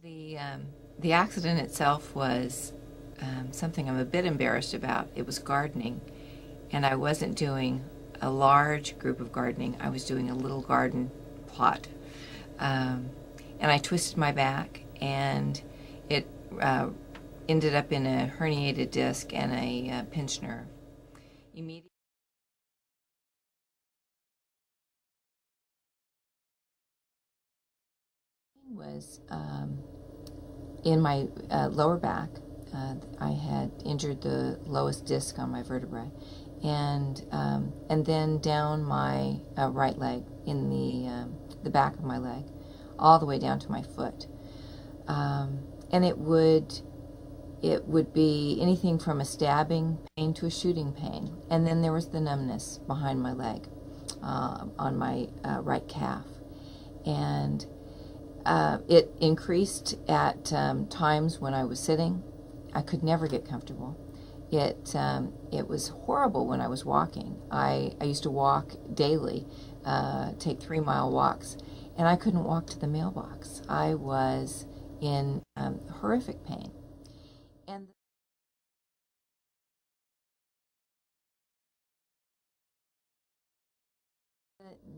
The accident itself was something I'm a bit embarrassed about. It was gardening, and I wasn't doing a large group of gardening. I was doing a little garden plot. And I twisted my back, and it ended up in a herniated disc and a pinched nerve. Immediately was in my lower back. I had injured the lowest disc on my vertebrae, and then down my right leg, in the back of my leg, all the way down to my foot. And it would be anything from a stabbing pain to a shooting pain, and then there was the numbness behind my leg, on my right calf, and it increased at times when I was sitting. I could never get comfortable. It was horrible when I was walking. I used to walk daily, take 3-mile walks, and I couldn't walk to the mailbox. I was in horrific pain. And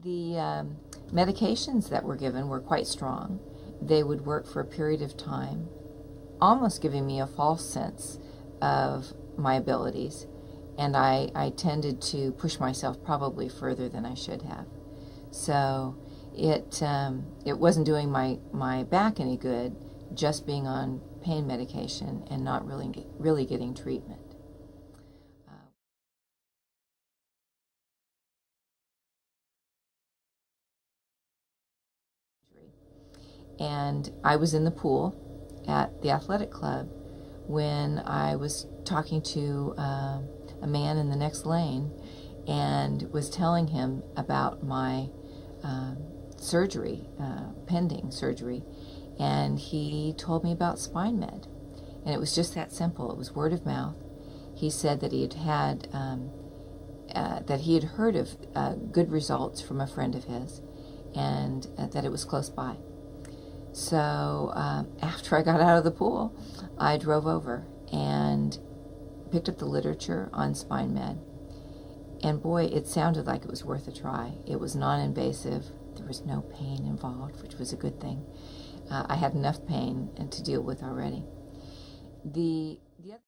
the medications that were given were quite strong. They would work for a period of time, almost giving me a false sense of my abilities, and I tended to push myself probably further than I should have. So it wasn't doing my back any good, just being on pain medication and not really getting treatment. And I was in the pool at the athletic club when I was talking to a man in the next lane and was telling him about my surgery, pending surgery, and he told me about SpineMed, and it was just that simple. It was word of mouth. He said that he had heard of good results from a friend of his, and that it was close by. So after I got out of the pool, I drove over and picked up the literature on SpineMed. And boy, it sounded like it was worth a try. It was non-invasive. There was no pain involved, which was a good thing. I had enough pain to deal with already. The other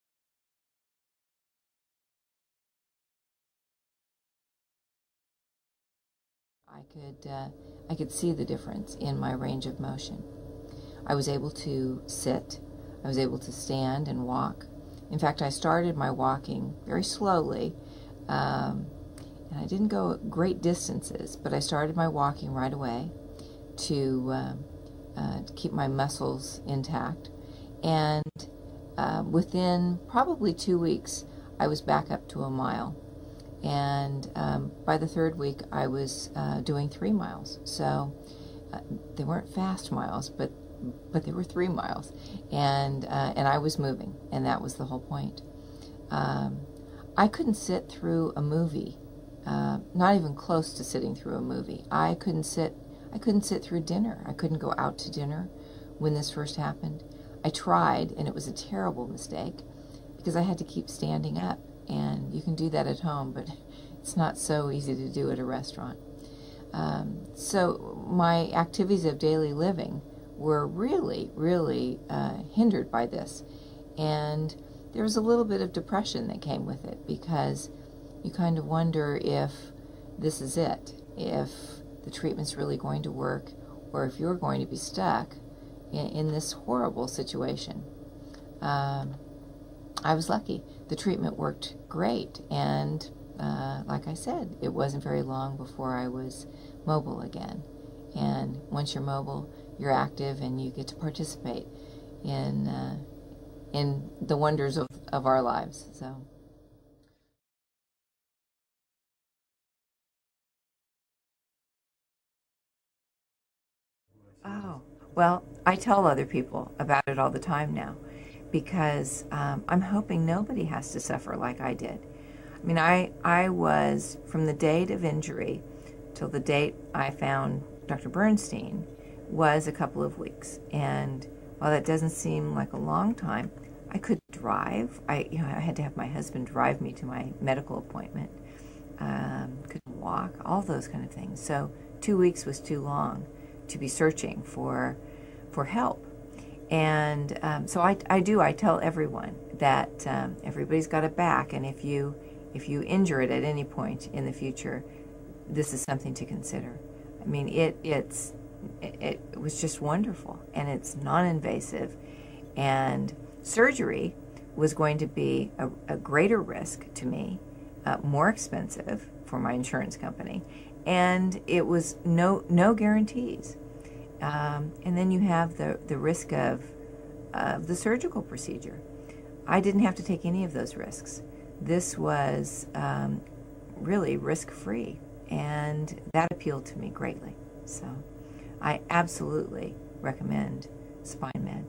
I could see the difference in my range of motion. I was able to sit, I was able to stand and walk. In fact, I started my walking very slowly, and I didn't go great distances, but I started my walking right away to keep my muscles intact. And within probably 2 weeks, I was back up to a mile. And by the third week, I was doing 3 miles. So they weren't fast miles, but they were 3 miles, and I was moving, and that was the whole point. I couldn't sit through a movie, not even close to sitting through a movie. I couldn't sit through dinner. I couldn't go out to dinner when this first happened. I tried, and it was a terrible mistake because I had to keep standing up, and you can do that at home, but it's not so easy to do at a restaurant. So my activities of daily living were really, really hindered by this. And there was a little bit of depression that came with it, because you kind of wonder if this is it, if the treatment's really going to work, or if you're going to be stuck in this horrible situation. I was lucky. The treatment worked great, and like I said, it wasn't very long before I was mobile again. And once you're mobile, you're active, and you get to participate in the wonders of our lives. So. Oh, well, I tell other people about it all the time now, because I'm hoping nobody has to suffer like I did. I mean, I was, from the date of injury till the date I found Dr. Bernstein, was a couple of weeks. And while that doesn't seem like a long time, I could drive. I had to have my husband drive me to my medical appointment. Could walk, all those kind of things. So 2 weeks was too long to be searching for help. And so I tell everyone that everybody's got a back, and if you injure it at any point in the future, this is something to consider. I mean, it was just wonderful, and it's non-invasive, and surgery was going to be a greater risk to me, more expensive for my insurance company, and it was no guarantees. And then you have the risk of the surgical procedure. I didn't have to take any of those risks. This was really risk-free, and that appealed to me greatly. So I absolutely recommend SpineMed.